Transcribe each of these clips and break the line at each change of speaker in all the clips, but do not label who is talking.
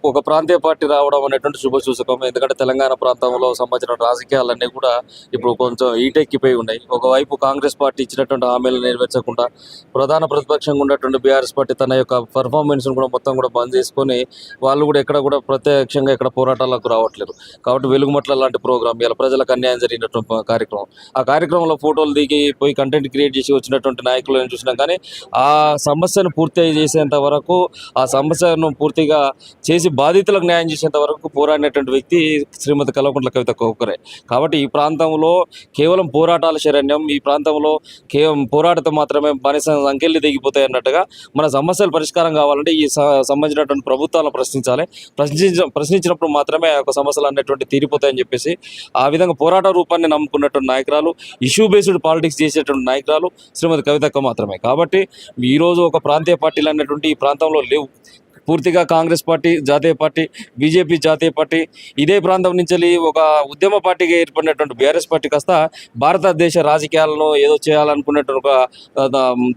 ఒక ప్రాంతీయ పార్టీ రావడం అనేటువంటి శుభసూచకం. ఎందుకంటే తెలంగాణ ప్రాంతంలో సంబంధించిన రాజకీయాలన్నీ కూడా ఇప్పుడు కొంచెం ఈటెక్కిపోయి ఉన్నాయి. ఒకవైపు కాంగ్రెస్ పార్టీ ఇచ్చినటువంటి హామీలు నెరవేర్చకుండా ప్రధాన ప్రతిపక్షంగా ఉన్నటువంటి బీఆర్ఎస్ పార్టీ తన యొక్క పర్ఫార్మెన్స్ను కూడా మొత్తం కూడా బంద్ చేసుకొని వాళ్ళు కూడా ఎక్కడ కూడా ప్రత్యక్షంగా ఎక్కడ పోరాటాలకు రావట్లేదు. కాబట్టి వెలుగుమట్ల లాంటి ప్రోగ్రామ్ ఇలా ప్రజలకు అన్యాయం జరిగినటువంటి కార్యక్రమం, ఆ కార్యక్రమంలో ఫోటోలు దిగి పోయి కంటెంట్ క్రియేట్ చేసి వచ్చినటువంటి నాయకులను చూసినాం. కానీ ఆ సమస్యను పూర్తి చేసేంత వరకు, ఆ సమస్యను పూర్తిగా చేసి బాధితులకు న్యాయం చేసేంత వరకు పోరాడినటువంటి వ్యక్తి శ్రీమతి కల్వకుంట్ల కవితక్క ఒక్కరే. కాబట్టి ఈ ప్రాంతంలో కేవలం పోరాటాల శరణ్యం, ఈ ప్రాంతంలో కేవలం పోరాటతో మాత్రమే బానిస సంఖ్యలు దిగిపోతాయి అన్నట్టుగా మన సమస్యలు పరిష్కారం కావాలంటే ఈ సంబంధించినటువంటి ప్రభుత్వాలను ప్రశ్నించినప్పుడు మాత్రమే ఒక సమస్యలు అనేటువంటి తీరిపోతాయని చెప్పేసి ఆ విధంగా పోరాట రూపాన్ని నమ్ముకున్నటువంటి నాయకురాలు, ఇష్యూ బేస్డ్ పాలిటిక్స్ చేసేటువంటి నాయకురాలు శ్రీమతి కవితక్క మాత్రమే. కాబట్టి ఈరోజు ఒక ప్రాంతీయ పార్టీలు అనేటువంటి ఈ ప్రాంతంలో లేవు. పూర్తిగా కాంగ్రెస్ పార్టీ జాతీయ పార్టీ, బీజేపీ జాతీయ పార్టీ, ఇదే ప్రాంతం నుంచి ఒక ఉద్యమ పార్టీగా ఏర్పడినటువంటి బీఆర్ఎస్ పార్టీ కాస్త భారతదేశ రాజకీయాలను ఏదో చేయాలనుకున్నటువంటి ఒక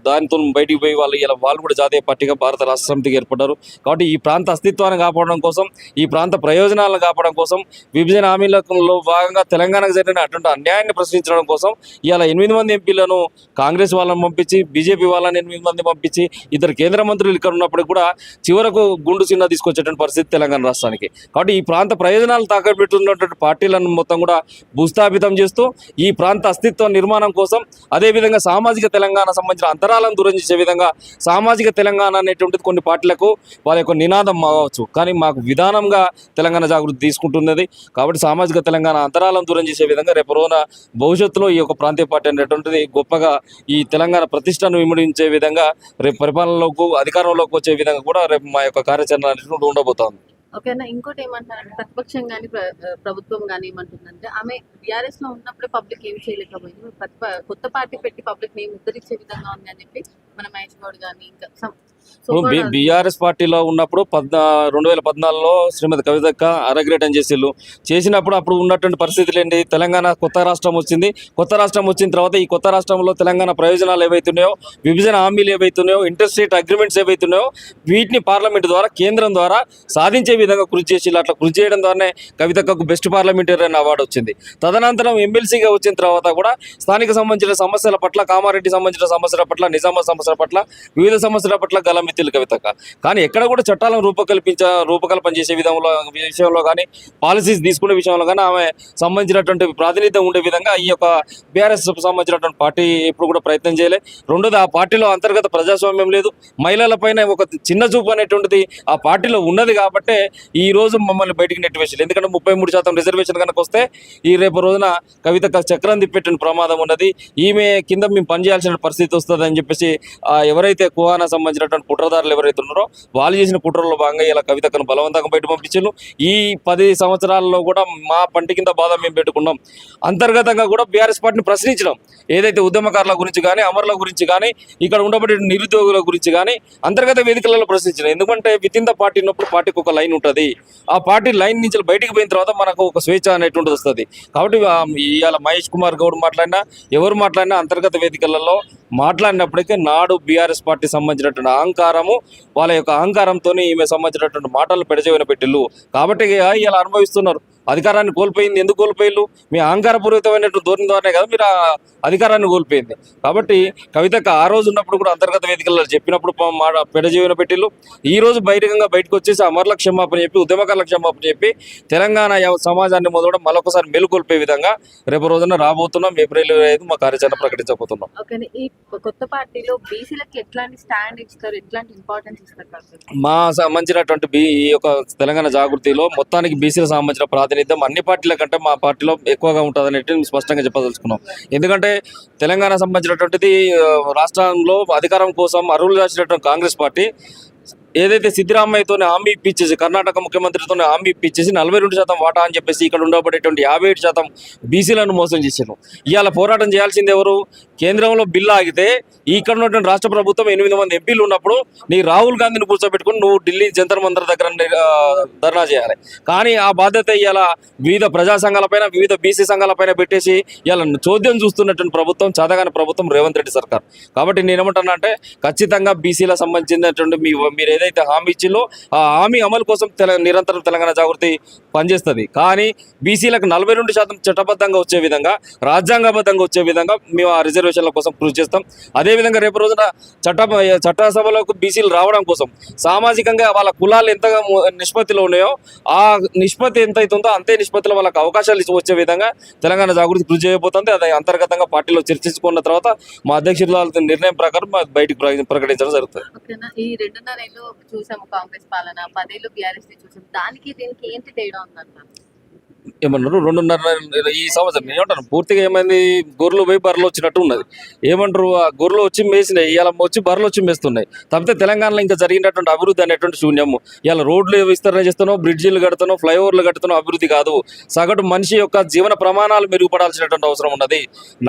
దానితో బయటికి పోయి వాళ్ళు కూడా జాతీయ పార్టీగా భారత రాష్ట్ర సమితికి ఏర్పడ్డారు. కాబట్టి ఈ ప్రాంత అస్తిత్వాన్ని కాపాడడం కోసం, ఈ ప్రాంత ప్రయోజనాలను కాపాడడం కోసం, విభజన హామీలలో భాగంగా తెలంగాణకు జరిగిన అటువంటి అన్యాయాన్ని ప్రశ్నించడం కోసం ఇవాళ 8 మంది ఎంపీలను కాంగ్రెస్ వాళ్ళని పంపించి, బీజేపీ వాళ్ళని 8 మంది పంపించి, ఇద్దరు కేంద్ర మంత్రులు ఇక్కడ ఉన్నప్పటికీ కూడా చివరకు గుండు చిన్న తీసుకొచ్చేటువంటి పరిస్థితి తెలంగాణ రాష్ట్రానికి. కాబట్టి ఈ ప్రాంత ప్రయోజనాలు తాకబెట్టున్నటువంటి పార్టీలను మొత్తం కూడా భూస్థాపితం చేస్తూ ఈ ప్రాంత అస్తిత్వ నిర్మాణం కోసం, అదేవిధంగా సామాజిక తెలంగాణ సంబంధించిన అంతరాలను దూరం చేసే విధంగా సామాజిక తెలంగాణ అనేటువంటిది కొన్ని పార్టీలకు వాళ్ళ యొక్క నినాదం అవ్వచ్చు. కానీ మాకు విధానంగా తెలంగాణ జాగృతి తీసుకుంటున్నది. కాబట్టి సామాజిక తెలంగాణ అంతరాలను దూరం చేసే విధంగా రేపు రోజున భవిష్యత్తులో ఈ యొక్క ప్రాంతీయ పార్టీ అనేటువంటిది గొప్పగా ఈ తెలంగాణ ప్రతిష్టను విమడించే విధంగా రేపు పరిపాలనలోకి, అధికారంలోకి వచ్చే విధంగా కూడా రేపు మా యొక్క కార్యాచరణ అనేటువంటి ఉండబోతోంది.
ఓకేనా. ఇంకోటి ఏమంటారంటే ప్రతిపక్షం కానీ ప్రభుత్వం కానీ ఏమంటుందంటే ఆమె బీఆర్ఎస్ లో ఉన్నప్పుడే పబ్లిక్ ఏం చేయలేకపోయింది, కొత్త పార్టీ పెట్టి పబ్లిక్ ఏం ఉద్ధరించే విధంగా ఉంది అని చెప్పి మన మహేష్ గౌడ్ కానీ ఇంకా
బీఆర్ఎస్ పార్టీలో ఉన్నప్పుడు 2014లో శ్రీమతి కవితక్క అరగ్రేటం చేసినప్పుడు అప్పుడు ఉన్నటువంటి పరిస్థితులు ఏంటి? తెలంగాణ కొత్త రాష్ట్రం వచ్చింది. కొత్త రాష్ట్రం వచ్చిన తర్వాత ఈ కొత్త రాష్ట్రంలో తెలంగాణ ప్రయోజనాలు ఏవైతున్నాయో, విభజన హామీలు ఏవైతున్నాయో, ఇంటర్ స్టేట్ అగ్రిమెంట్స్ ఏవైతున్నాయో వీటిని పార్లమెంట్ ద్వారా, కేంద్రం ద్వారా సాధించే విధంగా కృషి చేసి, అట్లా కృషి చేయడం ద్వారానే కవితక్కకు బెస్ట్ పార్లమెంటేరియన్ అవార్డు వచ్చింది. తదనంతరం ఎమ్మెల్సీగా వచ్చిన తర్వాత కూడా స్థానిక సంబంధించిన సమస్యల పట్ల, కామారెడ్డి సంబంధించిన సమస్యల పట్ల, నిజామాబాద్ సమస్యల పట్ల, వివిధ సమస్యల పట్ల గలమెత్తిలు కవితక్క. కానీ ఎక్కడ కూడా చట్టాలను రూపకల్పన చేసే విషయంలో కానీ, పాలసీస్ తీసుకునే విషయంలో కానీ ఆమె సంబంధించినటువంటి ప్రాతినిధ్యం ఉండే విధంగా ఈ యొక్క బీఆర్ఎస్ సంబంధించినటువంటి పార్టీ ఎప్పుడు కూడా ప్రయత్నం చేయలే. రెండోది, ఆ పార్టీలో అంతర్గత ప్రజాస్వామ్యం లేదు. మహిళల పైన ఒక చిన్న చూపు అనేటువంటిది ఆ పార్టీలో ఉన్నది కాబట్టి ఈ రోజు మమ్మల్ని బయటికి నెట్టివేసారు. ఎందుకంటే 33% రిజర్వేషన్ కనుక వస్తే ఈ రేపు రోజున కవితక్క చక్రం తిప్పేటువంటి ప్రమాదం ఉన్నది. ఈమె కింద మేము పనిచేయాల్సిన పరిస్థితి వస్తుంది అని చెప్పేసి ఎవరైతే కుహానా సంబంధించినటువంటి కుట్రదారులు ఎవరైతే ఉన్నారో వాళ్ళు చేసిన కుట్రలో భాగంగా ఇలా కవితక్కను బలవంతంగా బయట పంపించారు. ఈ 10 సంవత్సరాల్లో కూడా మా పంటి కింద బాధ మేము పెట్టుకున్నాం. అంతర్గతంగా కూడా బీఆర్ఎస్ పార్టీని ప్రశ్నించడం, ఏదైతే ఉద్యమకారుల గురించి కానీ, అమరుల గురించి కానీ, ఇక్కడ ఉండబడే నిరుద్యోగుల గురించి కానీ అంతర్గత వేదికలలో ప్రశ్నించడం. ఎందుకంటే విత్ ఇన్ ద పార్టీ ఉన్నప్పుడు పార్టీకి ఒక లైన్ ఉంటుంది. ఆ పార్టీ లైన్ నుంచి బయటికి పోయిన తర్వాత మనకు ఒక స్వేచ్ఛ అనేటువంటిది వస్తుంది. కాబట్టి ఇవాళ మహేష్ కుమార్ గౌడ్ మాట్లాడినా, ఎవరు మాట్లాడినా అంతర్గత వేదికలలో మాట్లాడినప్పటికీ నాడు బీఆర్ఎస్ పార్టీ సంబంధించినటువంటి అహంకారము, వాళ్ళ యొక్క అహంకారంతో ఈమె సంబంధించినటువంటి మాటలు పెడచెవిన పెట్టిల్లు. కాబట్టి ఇలా అనుభవిస్తున్నారు. అధికారాన్ని కోల్పోయింది. ఎందుకు కోల్పోయిల్లు? మీ అహంకారపూరితమైనటువంటి ధోరణి ద్వారానే కదా మీరు అధికారాన్ని కోల్పోయింది. కాబట్టి కవితక్క ఆ రోజు ఉన్నప్పుడు కూడా అంతర్గత వేదికల్లో చెప్పినప్పుడు పెడజీవన పెట్టిల్లు. ఈ రోజు బయటకు వచ్చేసి అమరులకు క్షమాపణ చెప్పి, ఉద్యమకారులకు క్షమాపణ చెప్పి తెలంగాణ సమాజాన్ని మొదలడం మరొకసారి మెలుకొల్పే విధంగా రేపు రోజున రాబోతున్నాం. ఏప్రిల్ 5 మా కార్యాచరణ ప్రకటించబోతున్నాం.
ఈ కొత్త పార్టీలో బీసీలకు ఎట్లాంటి స్టాండ్ ఇస్తారు, ఎట్లాంటి ఇంపార్టెన్స్ ఇస్తారు?
మా సంబంధించినటువంటి ఈ యొక్క తెలంగాణ జాగృతిలో మొత్తానికి బీసీలకు సంబంధించిన ప్రాతినిధ్యం అన్ని పార్టీల కంటే మా పార్టీలో ఎక్కువగా ఉంటుంది అనేది స్పష్టంగా చెప్పదలుచుకున్నాం. ఎందుకంటే తెలంగాణ సంబంధించినటువంటిది రాష్ట్రంలో అధికారం కోసం అరువులు రాసినటువంటి కాంగ్రెస్ పార్టీ ఏదైతే సిద్ధరామయ్యతో హామీ ఇప్పించేసి, కర్ణాటక ముఖ్యమంత్రితో హామీ ఇప్పించేసి 42% వాటా అని చెప్పేసి ఇక్కడ ఉండబడేటువంటి 57% బీసీలను మోసం చేశారు. ఇవాళ పోరాటం చేయాల్సింది ఎవరు? కేంద్రంలో బిల్లు ఆగితే ఇక్కడ ఉన్నటువంటి రాష్ట్ర ప్రభుత్వం 8 మంది ఎంపీలు ఉన్నప్పుడు నీ రాహుల్ గాంధీని కూర్చోబెట్టుకుని నువ్వు ఢిల్లీ జంతర్ మంతర్ దగ్గర ధర్నా చేయాలి. కానీ ఆ బాధ్యత ఇవాళ వివిధ ప్రజా సంఘాలపైన, వివిధ బీసీ సంఘాలపైన పెట్టేసి ఇవాళ చోద్యం చూస్తున్నటువంటి ప్రభుత్వం చాదగాని ప్రభుత్వం రేవంత్ రెడ్డి సర్కార్. కాబట్టి నేనేమంటున్నా అంటే ఖచ్చితంగా బీసీలకు సంబంధించినటువంటి మీరు ఏదైతే హామీ ఇచ్చిందో ఆ హామీ అమలు కోసం నిరంతరం తెలంగాణ జాగృతి పనిచేస్తుంది. కానీ బీసీలకు 42% చట్టబద్ధంగా వచ్చే విధంగా, రాజ్యాంగబద్ధంగా వచ్చే విధంగా మేము ఆ రిజర్వేషన్ల కోసం కృషి చేస్తాం. అదేవిధంగా రేపు రోజున చట్టసభలోకి బీసీలు రావడం కోసం సామాజికంగా వాళ్ళ కులాలు ఎంత నిష్పత్తిలో ఉన్నాయో ఆ నిష్పత్తి ఎంత అవుతుందో అంతే నిష్పత్తిలో వాళ్ళకి అవకాశాలు వచ్చే విధంగా తెలంగాణ జాగృతి కృషి చేయబోతుంది. అది అంతర్గతంగా పార్టీలో చర్చించుకున్న తర్వాత మా అధ్యక్షుల నిర్ణయం ప్రకారం బయటికి ప్రకటించడం జరుగుతుంది.
ఓకేనా, ఈ 2.5 ఏళ్ళు చూసాము కాంగ్రెస్ పాలన, 10 ఏళ్ళు బీఆర్ఎస్ చూసాము, దానికి దీనికి ఏంటి తేడా ఉందంటారు?
ఏమన్నారు 2.5 ఈ సంవత్సరం ఏమంటారు పూర్తిగా ఏమైంది, గొర్రెలు పోయి బర్రెలు వచ్చినట్టు ఉన్నది. ఏమంటారు, ఆ గొర్రెలు వచ్చి మేసినాయి, ఇలా వచ్చి బర్రెలు వచ్చి మేస్తున్నాయి. తప్పితే తెలంగాణలో ఇంకా జరిగినటువంటి అభివృద్ధి అనేటువంటి శూన్యము. ఇలా రోడ్లు విస్తరణ చేస్తున్నాం, బ్రిడ్జిలు కడుతున్నాం, ఫ్లైఓవర్లు కడుతున్నాం, అభివృద్ధి కాదు. సగటు మనిషి యొక్క జీవన ప్రమాణాలు మెరుగుపడాల్సినటువంటి అవసరం ఉన్నది.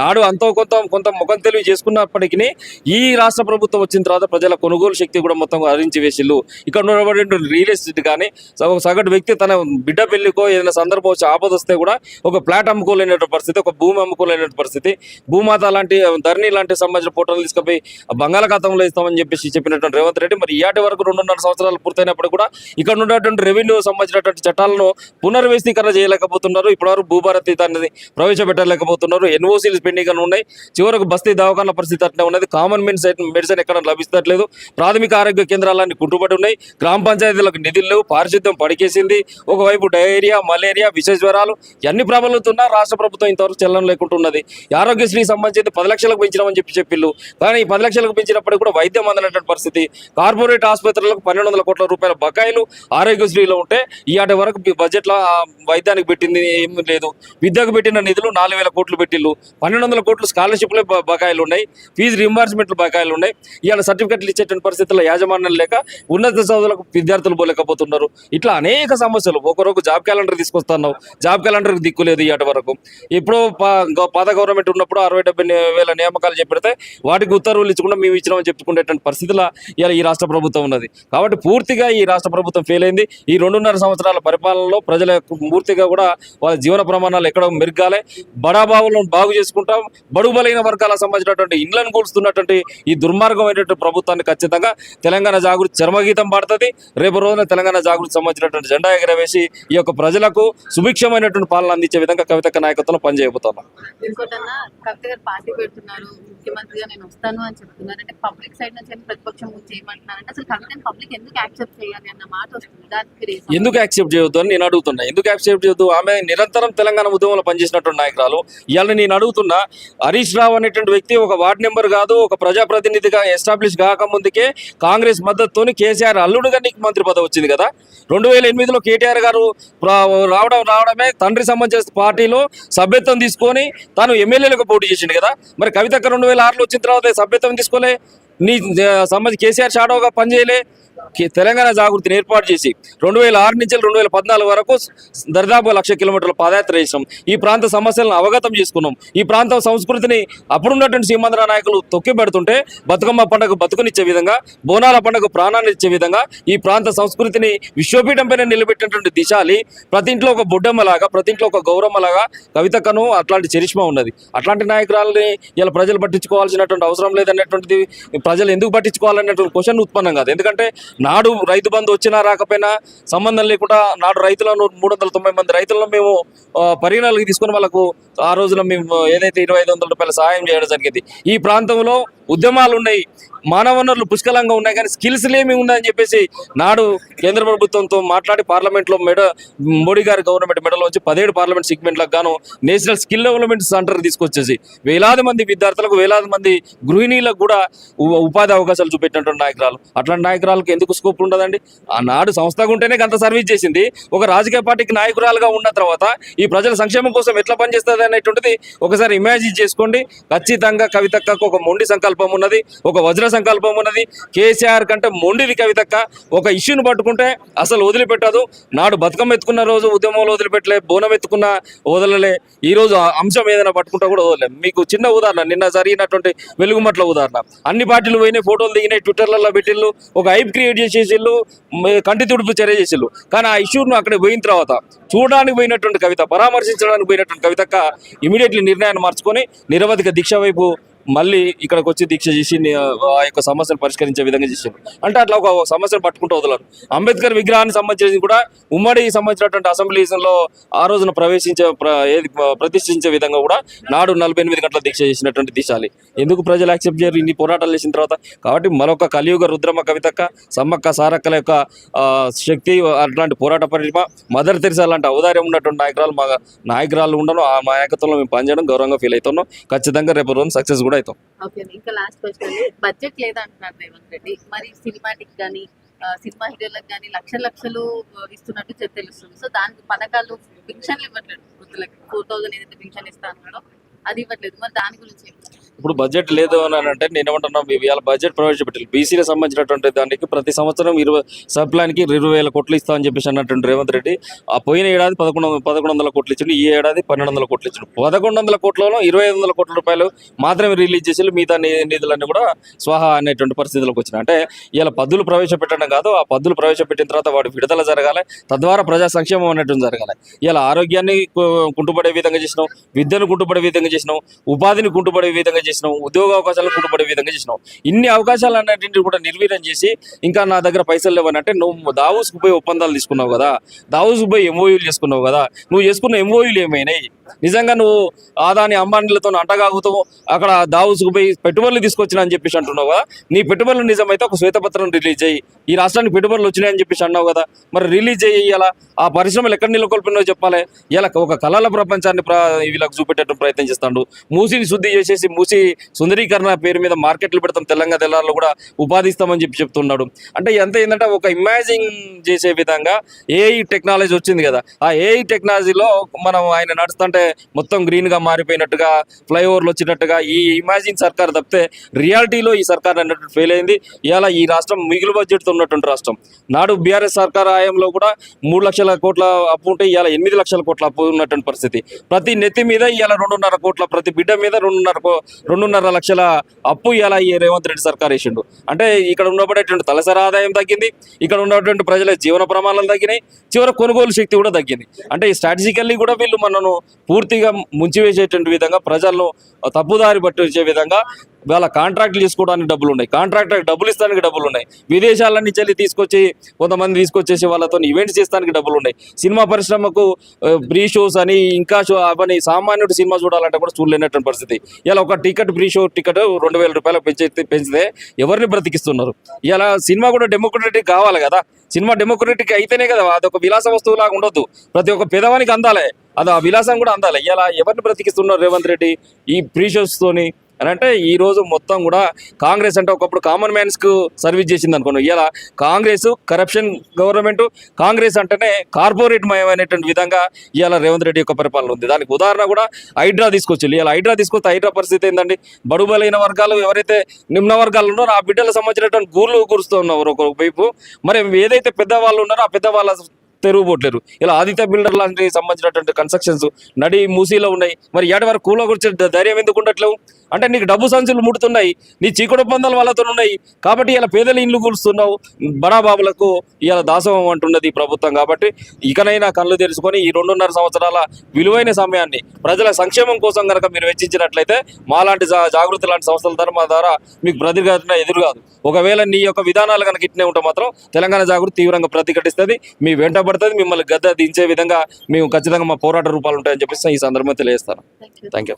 నాడు అంతో కొంత ముఖం తెలివి చేసుకున్నప్పటికీ ఈ రాష్ట్ర ప్రభుత్వం వచ్చిన తర్వాత ప్రజల కొనుగోలు శక్తి కూడా మొత్తం హరించి వేసిల్లు. ఇక్కడ ఉన్నటువంటి రియల్ ఎస్టేట్ కానీ సగటు వ్యక్తి తన బిడ్డ పెళ్లికో ఏదైనా సందర్భం వచ్చి ఆపద వస్తే కూడా ఒక ఫ్లాట్ అమ్ముకోలేనటువంటి పరిస్థితి, ఒక భూమి అమ్ముకోలేనటువంటి పరిస్థితి, భూమాత లాంటి ధరణి లాంటి సంబంధించిన ఫోటోలు తీసుకుపోయి బంగాళాఖాతంలో ఇస్తామని చెప్పినటువంటి రేవంత్ రెడ్డి మరి ఇయాటి వరకు 2.5 సంవత్సరాలు పూర్తయినప్పుడు కూడా ఇక్కడ ఉన్నటువంటి రెవెన్యూ సంబంధించినటువంటి చట్టాలను పునర్వ్యవస్థీకరణ చేయలేకపోతున్నారు. ఇప్పటివరకు భూభారతి దాన్ని ప్రవేశపెట్టలేకపోతున్నారు. ఎన్ఓసీలు పెండింగ్ అని ఉన్నాయి. చివరకు బస్తీ దవాఖాన పరిస్థితి అట్లే ఉన్నది. కామన్ మెడిసిన్ ఎక్కడ లభిస్తట్లేదు. ప్రాథమిక ఆరోగ్య కేంద్రాలన్నీ కుంటుపడి ఉన్నాయి. గ్రామ పంచాయతీలకు నిధులు లేవు. పారిశుద్ధ్యం పడికేసింది. ఒకవైపు డయేరియా, మలేరియా, విష జ్వరాలు ఇవన్నీ ప్రబలుతున్నా రాష్ట్ర ప్రభుత్వం ఇంతవరకు చెల్లం లేకుంటున్నది. ఆరోగ్యశ్రీకి సంబంధించి 10 లక్షలకు పెంచినామని చెప్పిల్లు. కానీ 10 లక్షలకు పెంచినప్పటికీ కూడా వైద్యం అందనటువంటి పరిస్థితి. కార్పొరేట్ ఆసుపత్రులకు 1200 కోట్ల రూపాయల బకాయిలు ఆరోగ్యశ్రీలో ఉంటే ఇవాటి వరకు బడ్జెట్లో వైద్యానికి పెట్టింది ఏమీ లేదు. విద్యకు పెట్టిన నిధులు 4000 కోట్లు పెట్టిల్లు. 1200 కోట్లు స్కాలర్షిప్లే బకాయిలు ఉన్నాయి. ఫీజు రింబర్స్మెంట్లు బకాయిలు ఉన్నాయి. ఇవాళ సర్టిఫికెట్లు ఇచ్చేటువంటి పరిస్థితుల్లో యాజమాన్యం లేక ఉన్నత చదువులకు విద్యార్థులు పోలేకపోతున్నారు. ఇట్లా అనేక సమస్యలు. ఒకరోజు జాబ్ క్యాలెండర్ తీసుకొస్తున్నావు, జాబ్ క్యాలెండర్కి దిక్కులేదు ఇవాటి వరకు. ఇప్పుడు పాత గవర్నమెంట్ ఉన్నప్పుడు 60-70 వేల నియామకాలు చెప్పితే వాటికి ఉత్తర్వులు ఇచ్చకుండా మేము ఇచ్చినామని చెప్పుకునేటువంటి పరిస్థితుల్లో ఇలా ఈ రాష్ట్ర ప్రభుత్వం ఉన్నది. కాబట్టి పూర్తిగా ఈ రాష్ట్ర ప్రభుత్వం ఫెయిల్ అయింది. ఈ 2.5 సంవత్సరాల పరిపాలనలో ప్రజల పూర్తిగా కూడా వాళ్ళ జీవన ప్రమాణాలు ఎక్కడ మెరుగ్గాలే, బడాబావులను బాగు చేసుకుంటాం, బడుగు బలైన వర్గాలకు సంబంధించినటువంటి ఇండ్లను కూల్స్తున్నటువంటి ఈ దుర్మార్గమైనటువంటి ప్రభుత్వాన్ని ఖచ్చితంగా తెలంగాణ జాగృతి చర్మగీతం పాడుతుంది. రేపు రోజున తెలంగాణ జాగృతి సంబంధించినటువంటి జెండా ఎగరవేసి ఈ యొక్క ప్రజలకు సుభిక్షమైనటువంటి పాలన అందించే విధంగా కవితక్క నాయకత్వంలో పనిచేయబోతున్నాం.
ఇంకోటన్నా కవిత గారు పార్టీ పెడుతున్నారు, ముఖ్యమంత్రిగా నేను వస్తాను అని చెప్తున్నారు. అంటే పబ్లిక్ సైడ్ నుంచి ప్రతిపక్షం నుంచి ఏమంటున్నారంటే అసలు కవితని పబ్లిక్ ఎందుకు యాక్సెప్ట్ చేయాలి అన్న మాట వస్తుంది. దానికి
ఎందుకు యాక్సెప్ట్ చేయొద్దు అని నేను అడుగుతున్నా. ఎందుకు యాక్సెప్ట్ చేయొద్దు? ఆమె నిరంతరం తెలంగాణ ఉద్యమంలో పనిచేసినటువంటి నాయకురాలు. ఇవాళ నేను అడుగుతున్నా, హరీష్ రావు అనేటువంటి వ్యక్తి ఒక వార్డు నెంబర్ కాదు, ఒక ప్రజాప్రతినిధిగా ఎస్టాబ్లిష్ కాకముందుకే కాంగ్రెస్ మద్దతుతోని కేసీఆర్ అల్లుడుగా నీకు మంత్రి పదవి వచ్చింది కదా. 2008లో కేటీఆర్ గారు రావడమే తండ్రి సంబంధించిన పార్టీలో సభ్యత్వం తీసుకొని తాను ఎమ్మెల్యేలకు పోటీ చేసిండు కదా. మరి కవితక్క 2006లో వచ్చిన తర్వాత సభ్యత్వం తీసుకోలే, నీ సంబంధించి కేసీఆర్ షాడోగా పనిచేయలే. తెలంగాణ జాగృతిని ఏర్పాటు చేసి 2006 నుంచి 2014 వరకు దరిదాపు 1,00,000 కిలోమీటర్ల పాదయాత్ర చేసినాం. ఈ ప్రాంత సమస్యలను అవగతం చేసుకున్నాం. ఈ ప్రాంతం సంస్కృతిని అప్పుడున్నటువంటి సీమాంధ్ర నాయకులు తొక్కిపెడుతుంటే బతుకమ్మ పండుగ బతుకునిచ్చే విధంగా, బోనాల పండుగ ప్రాణాన్ని ఇచ్చే విధంగా ఈ ప్రాంత సంస్కృతిని విశ్వపీఠం పైన నిలబెట్టినటువంటి దిశాలి ప్రతి ఇంట్లో ఒక బొడ్డమ్మలాగా, ప్రతి ఇంట్లో ఒక గౌరమ్మలాగా కవితక్కను అట్లాంటి చరిష్మా ఉన్నది. అట్లాంటి నాయకురాలని ఇలా ప్రజలు పట్టించుకోవాల్సినటువంటి అవసరం లేదనేటువంటిది ప్రజలు ఎందుకు పట్టించుకోవాలనేటువంటి క్వశ్చన్ ఉత్పన్నం కాదు. ఎందుకంటే నాడు రైతు బంధు వచ్చినా రాకపోయినా సంబంధం లేకుండా నాడు రైతులను 390 మంది రైతులను మేము పరిగణలోకి తీసుకొని వాళ్ళకు ఆ రోజున మేము ఏదైతే 2,500 రూపాయల సహాయం చేయడం జరిగింది. ఈ ప్రాంతంలో ఉద్యమాలు ఉన్నాయి, మానవ వనరులు పుష్కలంగా ఉన్నాయి, కానీ స్కిల్స్ ఏమి ఉన్నాయని చెప్పేసి నాడు కేంద్ర ప్రభుత్వంతో మాట్లాడి పార్లమెంట్లో మోడీ గారి గవర్నమెంట్ మెడలో వచ్చి 17 పార్లమెంట్ సెగ్మెంట్లకు గాను నేషనల్ స్కిల్ డెవలప్మెంట్ సెంటర్ తీసుకొచ్చేసి వేలాది మంది విద్యార్థులకు, వేలాది మంది గృహిణీలకు కూడా ఉపాధి అవకాశాలు చూపెట్టినటువంటి నాయకురాలు. అట్లాంటి నాయకురాలకు ఎందుకు స్కోప్ ఉండదండి? ఆ నాడు సంస్థగా ఉంటేనే అంత సర్వీస్ చేసింది. ఒక రాజకీయ పార్టీకి నాయకురాలుగా ఉన్న తర్వాత ఈ ప్రజల సంక్షేమం కోసం ఎట్లా పనిచేస్తుంది అనేటువంటిది ఒకసారి ఇమాజిన్ చేసుకోండి. ఖచ్చితంగా కవితక్కకు ఒక మొండి సంకల్పం ఉన్నది, ఒక వజ్ర సంకల్పం ఉన్నది. కేసీఆర్ కంటే మొండిది కవితక్క. ఒక ఇష్యూని పట్టుకుంటే అసలు వదిలిపెట్టదు. నాడు బతుకమ్మ ఎత్తుకున్న రోజు ఉద్యమంలో వదిలిపెట్టలే, బోనం ఎత్తుకున్న వదలలే. ఈ రోజు అంశం ఏదైనా పట్టుకుంటా కూడా వదలలే. మీకు చిన్న ఉదాహరణ, నిన్న జరిగినటువంటి వెలుగుమట్ల ఉదాహరణ. అన్ని పార్టీలు పోయినాయి, ఫోటోలు దిగినాయి, ట్విట్టర్లలో పెట్టిళ్ళు, ఒక హైప్ క్రియేట్ చేసేసిళ్ళు, కంటి తుడుపు చర్య చేసిళ్ళు. కానీ ఆ ఇష్యూను అక్కడ పోయిన తర్వాత చూడడానికి పోయినటువంటి కవిత, పరామర్శించడానికి పోయినటువంటి కవితక్క ఇమీడియట్లీ నిర్ణయాన్ని మార్చుకొని నిరవధిక దీక్ష వైపు మళ్ళీ ఇక్కడికి వచ్చి దీక్ష చేసి ఆ యొక్క సమస్యను పరిష్కరించే విధంగా చేశారు. అంటే అట్లా ఒక సమస్యను పట్టుకుంటూ వదలరు. అంబేద్కర్ విగ్రహానికి సంబంధించి కూడా ఉమ్మడి సంబంధించినటువంటి అసెంబ్లీలో ఆ రోజున ప్రతిష్ఠించే విధంగా కూడా నాడు 48 గంటల దీక్ష చేసినటువంటి దిశాలి. ఎందుకు ప్రజలు యాక్సెప్ట్ చేయరు ఇన్ని పోరాటాలు చేసిన తర్వాత? కాబట్టి మరొక కలియుగ రుద్రమ్మ కవితక్క, సమ్మక్క సారక్కల యొక్క శక్తి, అట్లాంటి పోరాట పరిమ, మదర్ తెరిసా లాంటి ఔదార్యం ఉన్నటువంటి నాయకురాలు ఉండను. ఆ నాయకత్వంలో మేము పనిచేయడం గౌరవంగా ఫీల్ అవుతున్నాం. ఖచ్చితంగా రేపు రోజు సక్సెస్ కూడా అవుతాం.
ఓకే, ఇంకా లాస్ట్ క్వశ్చన్, బడ్జెట్ లేదంటున్నారు రేవంత్ రెడ్డి. మరి సినిమాటిక్ కానీ సినిమా హీరోలకు కానీ లక్షలు ఇస్తున్నట్టు తెలుస్తుంది. సో దానికి పథకాలు, పింఛన్లు ఇవ్వట్లేదు. వృద్ధులకి 4000 ఏదైతే పింఛన్ ఇస్తా అన్నాడో అది ఇవ్వట్లేదు. మరి దాని గురించి
ఇప్పుడు బడ్జెట్ లేదు అని అంటే నేను ఏమంటున్నాం, ఇవాళ బడ్జెట్ ప్రవేశపెట్టాలి. బీసీలకు సంబంధించినటువంటి దానికి ప్రతి సంవత్సరం 20 సబ్ ప్లాన్కి 20,000 కోట్లు ఇస్తామని చెప్పేసి అన్నటువంటి రేవంత్ రెడ్డి ఆ పోయిన ఏడాది 1100 కోట్లు ఇచ్చిండు, ఈ ఏడాది 1200 కోట్లు ఇచ్చిండు. 1100 కోట్లలో 2,500 కోట్ల రూపాయలు మాత్రమే రిలీజ్ చేసి మిగతా నిధులన్నీ కూడా స్వాహా అనేటువంటి పరిస్థితులకు వచ్చినాయి. అంటే ఇలా పద్దులు ప్రవేశపెట్టడం కాదు, ఆ పద్దులు ప్రవేశపెట్టిన తర్వాత వాటి విడుదల జరగాలి, తద్వారా ప్రజా సంక్షేమం అనేటువంటి జరగాలి. ఇలా ఆరోగ్యాన్ని కుంటుపడే విధంగా చేసినాం, విద్యను కుంటుపడే విధంగా చేసినాం, ఉపాధిని కుంటుపడే విధంగా చేసినాం, ఉద్యోగ అవకాశాలను కుంటుపడే విధంగా చేసినాం. ఇన్ని అవకాశాలు అన్నింటినీ కూడా నిర్వీర్యం చేసి ఇంకా నా దగ్గర పైసలు లేవనంటే, నువ్వు దావూస్కు పోయి ఒప్పందాలు తీసుకున్నావు కదా, దావూస్కు పోయి ఎంఓయూలు చేసుకున్నావు కదా, నువ్వు చేసుకున్న ఎంఓయూలు ఏమైనాయి? నిజంగా నువ్వు ఆదాని అంబానీలతో అంటగాగుతావు, అక్కడ దావూస్కు పోయి పెట్టుబడులు తీసుకొచ్చినా అని చెప్పేసి అంటున్నావు కదా. నీ పెట్టుబడులు నిజమైతే ఒక శ్వేతపత్రం రిలీజ్ అయ్యి ఈ రాష్ట్రానికి పెట్టుబడులు వచ్చినాయని చెప్పేసి అన్నావు కదా, మరి రిలీజ్ అయ్యి ఇలా ఆ పరిశ్రమలు ఎక్కడ నెలకొల్పినో చెప్పాలి. ఇలా ఒక కళల ప్రపంచాన్ని వీళ్ళకి చూపెట్టడం ప్రయత్నం చేస్తాడు. మూసిని శుద్ధి చేసేసి మూసి సుందరీకరణ పేరు మీద మార్కెట్లు పెడతాం, తెలంగాణ తెల్లారులో కూడా ఉపాధి ఇస్తామని చెప్తున్నాడు. అంటే ఎంత ఏంటంటే ఒక ఇమాజిన్ చేసే విధంగా ఏఐ టెక్నాలజీ వచ్చింది కదా, ఆ ఏఐ టెక్నాలజీలో మనం ఆయన నడుస్తుంటే మొత్తం గ్రీన్గా మారిపోయినట్టుగా, ఫ్లైఓవర్లు వచ్చినట్టుగా ఈ ఇమాజిన్ సర్కార్ తప్పితే రియాలిటీలో ఈ సర్కార్ అన్నట్టు ఫెయిల్ అయింది. ఇలా ఈ రాష్ట్రం మిగులు బడ్జెట్తో ఉన్నటువంటి రాష్ట్రం. నాడు బీఆర్ఎస్ సర్కార్ హయాంలో కూడా 3 లక్షల కోట్ల అప్పు ఉంటే ఇవాళ 8 లక్షల కోట్ల అప్పు ఉన్నటువంటి పరిస్థితి. ప్రతి నెత్తి మీద ఇవాళ 2.5 కోట్ల, ప్రతి బిడ్డ మీద 2.5 లక్షల అప్పు ఇవాళ ఈ రేవంత్ రెడ్డి సర్కార్ వేసిండు. అంటే ఇక్కడ ఉండబడేటువంటి తలసరి ఆదాయం తగ్గింది, ఇక్కడ ఉన్నటువంటి ప్రజల జీవన ప్రమాణాలు తగ్గినాయి, చివరి కొనుగోలు శక్తి కూడా తగ్గింది. అంటే ఈ స్ట్రాటజికల్లీ కూడా వీళ్ళు మనను పూర్తిగా ముంచివేసేటువంటి విధంగా, ప్రజలను తప్పుదారి పట్టించే విధంగా వాళ్ళ కాంట్రాక్ట్లు తీసుకోవడానికి డబ్బులు ఉన్నాయి, కాంట్రాక్టర్కి డబ్బులు ఇస్తానికి డబ్బులు ఉన్నాయి, విదేశాల నుంచి వెళ్ళి కొంతమంది తీసుకొచ్చేసి వాళ్ళతో ఈవెంట్స్ చేస్తానికి డబ్బులు ఉన్నాయి. సినిమా పరిశ్రమకు ప్రీ షోస్ అని ఇంకా షో అవన్నీ సామాన్యుడు సినిమా చూడాలంటే కూడా చూడలేనటువంటి పరిస్థితి. ఇలా ఒక ప్రీ షో టికెట్ 2,000 రూపాయలు పెంచితే ఎవరిని బ్రతికిస్తున్నారు? ఇలా సినిమా కూడా డెమోక్రటిక్ కావాలి కదా, సినిమా డెమోక్రటిక్ అయితేనే కదా, అదొక విలాస వస్తువులాగా ఉండొద్దు, ప్రతి ఒక్క పేదవానికి అందాలి, అది ఆ విలాసం కూడా అందాలి. ఇలా ఎవరిని బ్రతికిస్తున్నారు రేవంత్ రెడ్డి ఈ ప్రీ షోస్తోని అని అంటే, ఈ రోజు మొత్తం కూడా కాంగ్రెస్ అంటే ఒకప్పుడు కామన్ మ్యాన్స్కు సర్వీస్ చేసింది అనుకున్నాం. ఇలా కాంగ్రెస్ కరప్షన్ గవర్నమెంట్, కాంగ్రెస్ అంటేనే కార్పొరేట్ మయమైనటువంటి విధంగా ఇవాళ రేవంత్ రెడ్డి యొక్క పరిపాలన ఉంది. దానికి ఉదాహరణ కూడా హైడ్రా తీసుకొచ్చి, ఇలా హైడ్రా తీసుకొస్తే హైడ్రా పరిస్థితి ఏంటండి? బడుబలైన వర్గాలు ఎవరైతే నిమ్న వర్గాలు ఉన్నారో ఆ బిడ్డలకు సంబంధించినటువంటి గూర్లు కూరుస్తూ ఉన్నారు ఒక వైపు, మరి ఏదైతే పెద్దవాళ్ళు ఉన్నారో ఆ పెద్దవాళ్ళ తెరుగుపోట్లేరు. ఇలా ఆదిత్య బిల్డర్ లాంటి సంబంధించినటువంటి కన్స్ట్రక్షన్స్ నడి మూసీలో ఉన్నాయి. మరి ఏడు వరకు కూలో కూర్చే ధైర్యం ఎందుకు ఉండట్లేవు? అంటే నీకు డబ్బు సంచులు ముడుతున్నాయి, నీ చీకుడు ఒప్పందాలు వాళ్ళతో ఉన్నాయి, కాబట్టి ఇలా పేదల ఇండ్లు కూలుస్తున్నావు, బడాబాబులకు ఇలా దాసవం అంటున్నది ఈ ప్రభుత్వం. కాబట్టి ఇకనైనా కళ్ళు తెరుచుకొని ఈ 2.5 సంవత్సరాల విలువైన సమయాన్ని ప్రజల సంక్షేమం కోసం కనుక మీరు వెచ్చించినట్లయితే మాలాంటి జాగృతి లాంటి సంస్థల ద్వారా మీకు ప్రతిఘటన ఎదురు కాదు. ఒకవేళ నీ యొక్క విధానాలు కనుక ఇట్నే ఉంటే మాత్రం తెలంగాణ జాగృతి తీవ్రంగా ప్రతిఘటిస్తుంది, మీ వెంటబడుతుంది, మిమ్మల్ని గద్దె దించే విధంగా మేము ఖచ్చితంగా మా పోరాట రూపాలు ఉంటాయని చెప్పేసి ఈ సందర్భంగా తెలియజేస్తాను. Thank you.